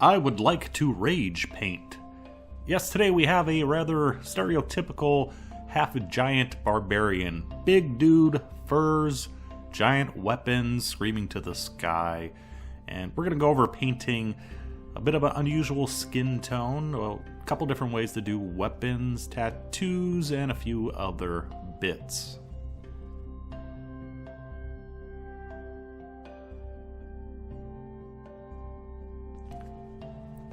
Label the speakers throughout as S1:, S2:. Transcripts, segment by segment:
S1: I would like to rage paint. Yes, today we have a rather stereotypical half-giant barbarian. Big dude, furs, giant weapons screaming to the sky. And we're going to go over painting a bit of an unusual skin tone, a couple different ways to do weapons, tattoos, and a few other bits.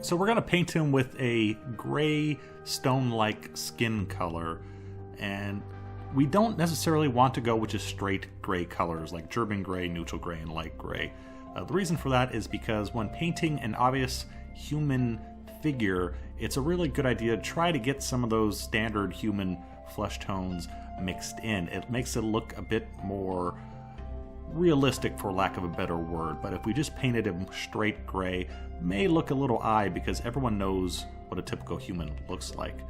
S1: So we're going to paint him with a gray, stone-like skin color, and we don't necessarily want to go with just straight gray colors like German gray, neutral gray, and light gray. The reason for that is because when painting an obvious human figure, it's a really good idea to try to get some of those standard human flesh tones mixed in. It makes it look a bit more realistic, for lack of a better word, but if we just painted him straight gray, it may look a little odd because everyone knows what a typical human looks like.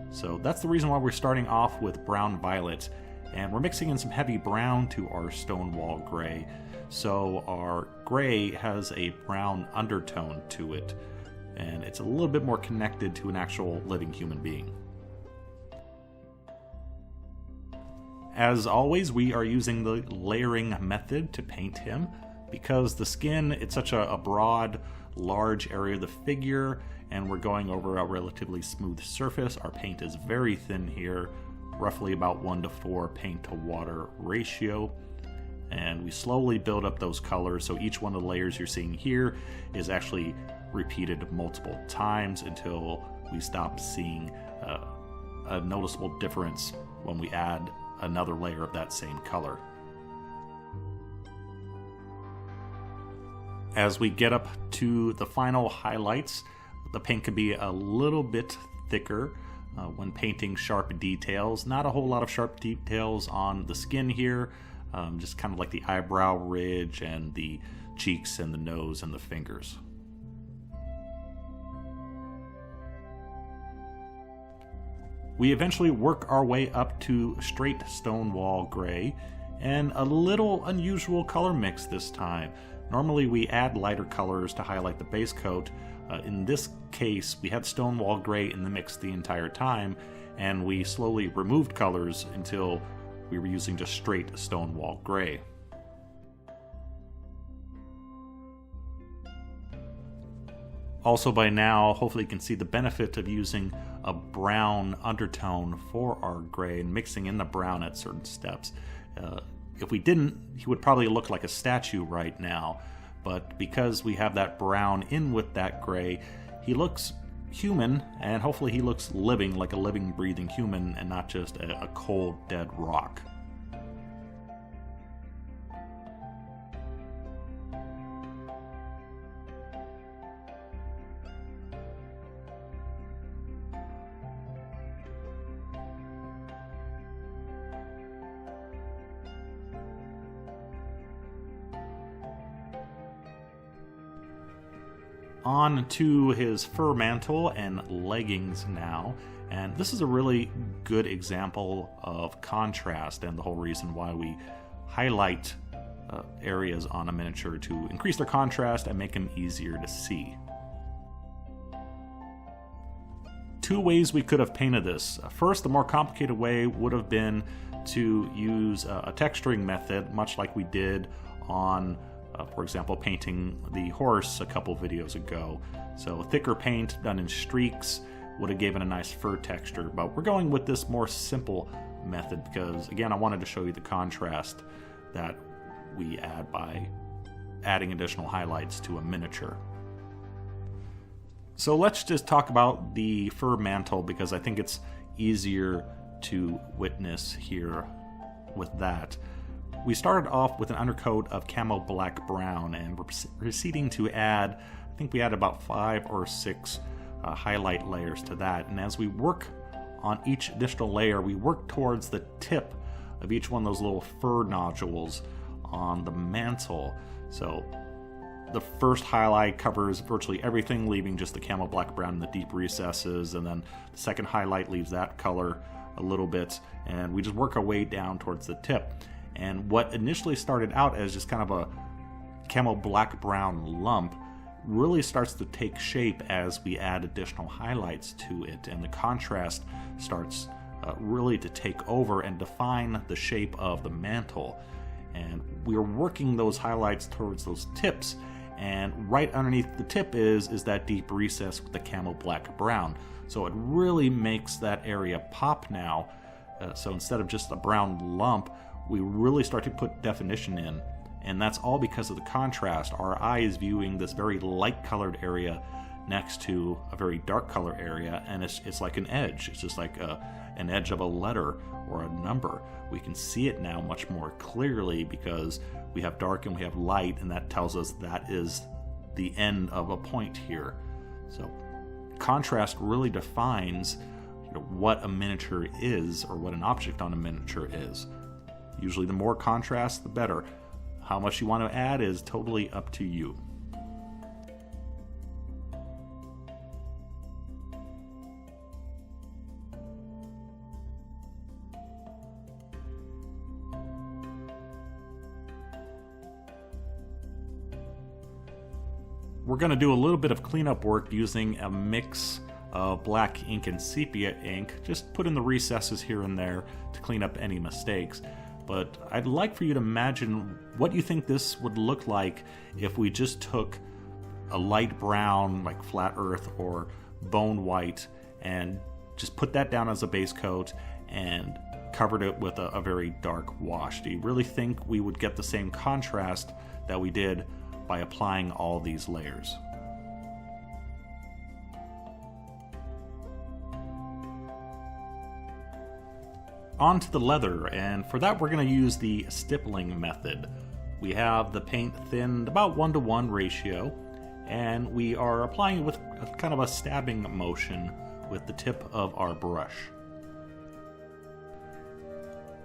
S1: So that's the reason why we're starting off with brown violet, and we're mixing in some heavy brown to our stonewall gray. So our gray has a brown undertone to it, and it's a little bit more connected to an actual living human being. As always, we are using the layering method to paint him because the skin, it's such a broad, large area of the figure, and we're going over a relatively smooth surface. Our paint is very thin here, roughly about 1:4 paint to water ratio. And we slowly build up those colors, so each one of the layers you're seeing here is actually repeated multiple times until we stop seeing a noticeable difference when we add another layer of that same color. As we get up to the final highlights, the paint can be a little bit thicker when painting sharp details. Not a whole lot of sharp details on the skin here, just kind of like the eyebrow ridge and the cheeks and the nose and the fingers. We eventually work our way up to straight stonewall gray, and a little unusual color mix this time. Normally we add lighter colors to highlight the base coat. In this case, we had stonewall gray in the mix the entire time, and we slowly removed colors until we were using just straight stonewall gray. Also by now, hopefully you can see the benefit of using a brown undertone for our gray and mixing in the brown at certain steps. If we didn't, he would probably look like a statue right now, but because we have that brown in with that gray, he looks human, and hopefully he looks living, like a living, breathing human and not just a cold, dead rock. On to his fur mantle and leggings now, and this is a really good example of contrast and the whole reason why we highlight areas on a miniature to increase their contrast and make them easier to see. Two ways we could have painted this. First, the more complicated way would have been to use a texturing method, much like we did on for example, painting the horse a couple videos ago. So thicker paint done in streaks would have given a nice fur texture, but we're going with this more simple method because, again, I wanted to show you the contrast that we add by adding additional highlights to a miniature. So let's just talk about the fur mantle because I think it's easier to witness here with that. We started off with an undercoat of camo black brown, and we're proceeding to add, I think we added about 5 or 6 highlight layers to that. And as we work on each additional layer, we work towards the tip of each one of those little fur nodules on the mantle. So the first highlight covers virtually everything, leaving just the camo black brown in the deep recesses, and then the second highlight leaves that color a little bit, and we just work our way down towards the tip. And what initially started out as just kind of a camo black brown lump really starts to take shape as we add additional highlights to it, and the contrast starts really to take over and define the shape of the mantle. And we're working those highlights towards those tips, and right underneath the tip is that deep recess with the camo black brown. So it really makes that area pop now. So instead of just a brown lump, we really start to put definition in. And that's all because of the contrast. Our eye is viewing this very light colored area next to a very dark color area, and it's like an edge. It's just like an edge of a letter or a number. We can see it now much more clearly because we have dark and we have light, and that tells us that is the end of a point here. So contrast really defines what a miniature is, or what an object on a miniature is. Usually the more contrast, the better. How much you want to add is totally up to you. We're going to do a little bit of cleanup work using a mix of black ink and sepia ink. Just put in the recesses here and there to clean up any mistakes. But I'd like for you to imagine what you think this would look like if we just took a light brown, like flat earth or bone white, and just put that down as a base coat and covered it with a very dark wash. Do you really think we would get the same contrast that we did by applying all these layers? On to the leather, and for that we're going to use the stippling method. We have the paint thinned about 1:1 ratio, and we are applying it with kind of a stabbing motion with the tip of our brush.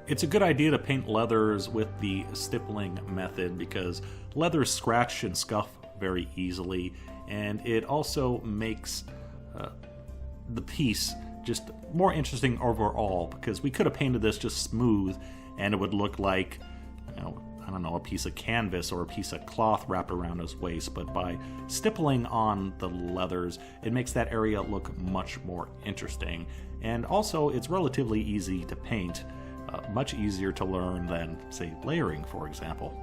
S1: It's a good idea to paint leathers with the stippling method because leathers scratch and scuff very easily, and it also makes the piece just more interesting overall, because we could have painted this just smooth and it would look like, I don't know, a piece of canvas or a piece of cloth wrapped around his waist. But by stippling on the leathers, it makes that area look much more interesting. And also, it's relatively easy to paint, much easier to learn than, say, layering, for example.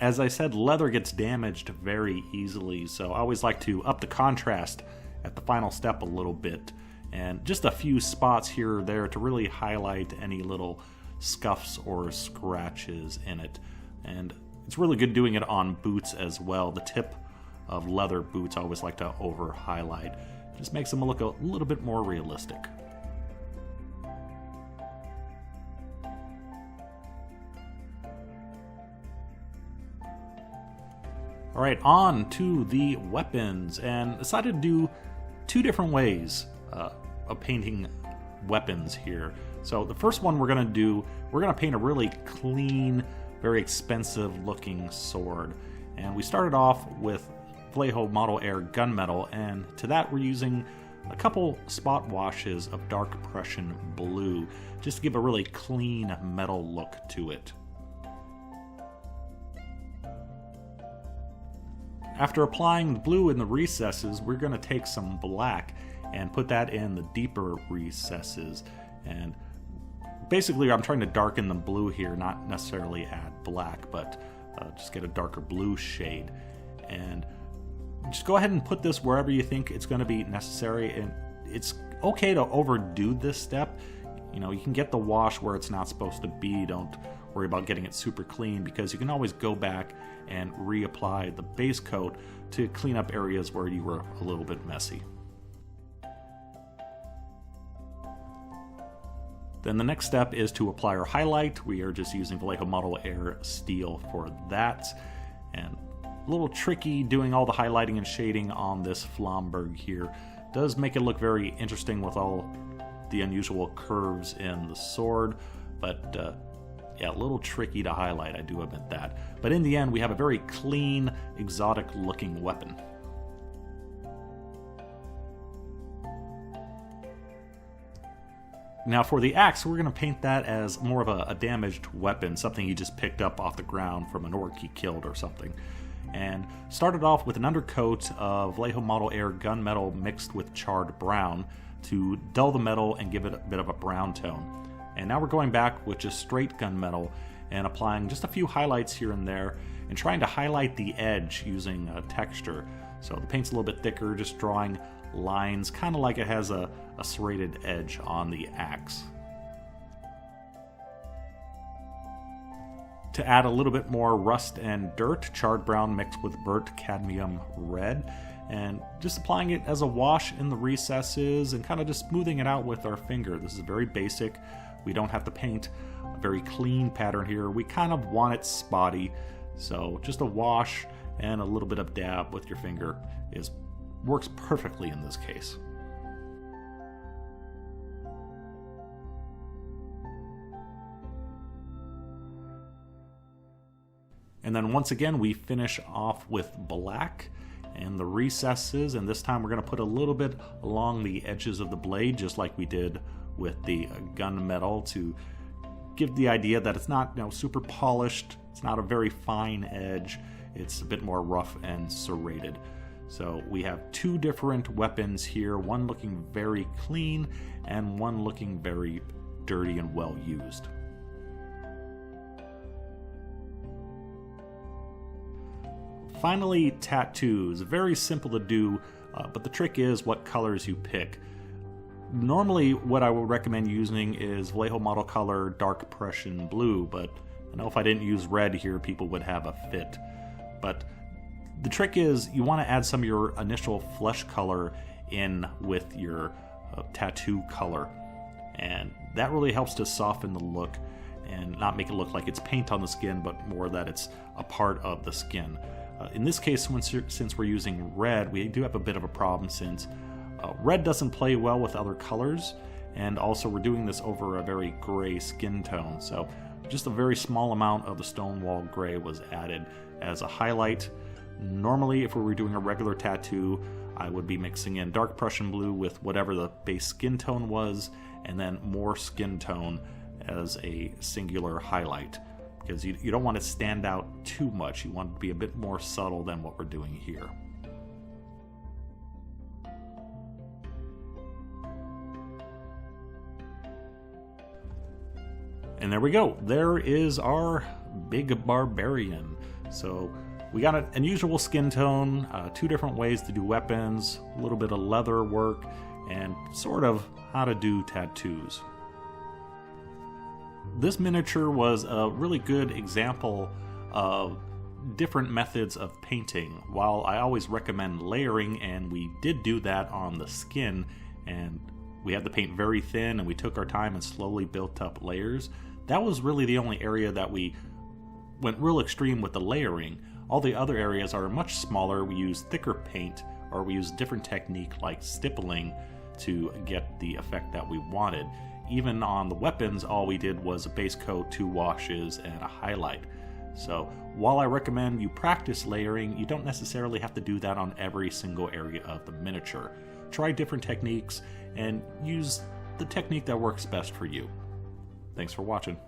S1: As I said, leather gets damaged very easily, so I always like to up the contrast at the final step a little bit, and just a few spots here or there to really highlight any little scuffs or scratches in it. And it's really good doing it on boots as well. The tip of leather boots I always like to over highlight. It just makes them look a little bit more realistic. Alright, on to the weapons, and decided to do two different ways of painting weapons here. So the first one we're going to paint a really clean, very expensive looking sword. And we started off with Vallejo Model Air gunmetal, and to that we're using a couple spot washes of dark Prussian blue, just to give a really clean metal look to it. After applying the blue in the recesses, we're going to take some black and put that in the deeper recesses. And basically I'm trying to darken the blue here, not necessarily add black, but just get a darker blue shade. And just go ahead and put this wherever you think it's going to be necessary. And it's okay to overdo this step. You can get the wash where it's not supposed to be. Don't worry about getting it super clean, because you can always go back and reapply the base coat to clean up areas where you were a little bit messy. Then the next step is to apply our highlight. We are just using Vallejo Model Air Steel for that. And a little tricky doing all the highlighting and shading on this Flamberg here. Does make it look very interesting with all the unusual curves in the sword, but yeah, a little tricky to highlight, I do admit that. But in the end, we have a very clean, exotic looking weapon. Now for the axe, we're going to paint that as more of a damaged weapon, something he just picked up off the ground from an orc he killed or something. And started off with an undercoat of Vallejo Model Air gunmetal mixed with charred brown to dull the metal and give it a bit of a brown tone. And now we're going back with just straight gunmetal and applying just a few highlights here and there and trying to highlight the edge using texture. So the paint's a little bit thicker, just drawing lines, kind of like it has a serrated edge on the axe. To add a little bit more rust and dirt, charred brown mixed with burnt cadmium red, and just applying it as a wash in the recesses and kind of just smoothing it out with our finger. This is very basic. We don't have to paint a very clean pattern here. We kind of want it spotty, so just a wash and a little bit of dab with your finger works perfectly in this case. And then once again, we finish off with black and the recesses, and this time we're going to put a little bit along the edges of the blade, just like we did with the gunmetal, to give the idea that it's not super polished, it's not a very fine edge, it's a bit more rough and serrated. So we have two different weapons here, one looking very clean and one looking very dirty and well used. Finally, tattoos. Very simple to do, but the trick is what colors you pick. Normally, what I would recommend using is Vallejo Model Color Dark Prussian Blue, but I know if I didn't use red here, people would have a fit. But the trick is you want to add some of your initial flesh color in with your tattoo color, and that really helps to soften the look and not make it look like it's paint on the skin, but more that it's a part of the skin. In this case, since we're using red, we do have a bit of a problem, since red doesn't play well with other colors, and also we're doing this over a very gray skin tone, so just a very small amount of the Stonewall Gray was added as a highlight. Normally, if we were doing a regular tattoo, I would be mixing in Dark Prussian Blue with whatever the base skin tone was, and then more skin tone as a singular highlight, because you don't want to stand out too much. You want it to be a bit more subtle than what we're doing here. And there we go. There is our big Barbarian. So we got an unusual skin tone, two different ways to do weapons, a little bit of leather work, and sort of how to do tattoos. This miniature was a really good example of different methods of painting. While I always recommend layering, and we did do that on the skin, and we had the paint very thin and we took our time and slowly built up layers, that was really the only area that we went real extreme with the layering. All the other areas are much smaller. We use thicker paint, or we use different technique like stippling to get the effect that we wanted. Even on the weapons, all we did was a base coat, 2 washes, and a highlight. So while I recommend you practice layering, you don't necessarily have to do that on every single area of the miniature. Try different techniques and use the technique that works best for you. Thanks for watching.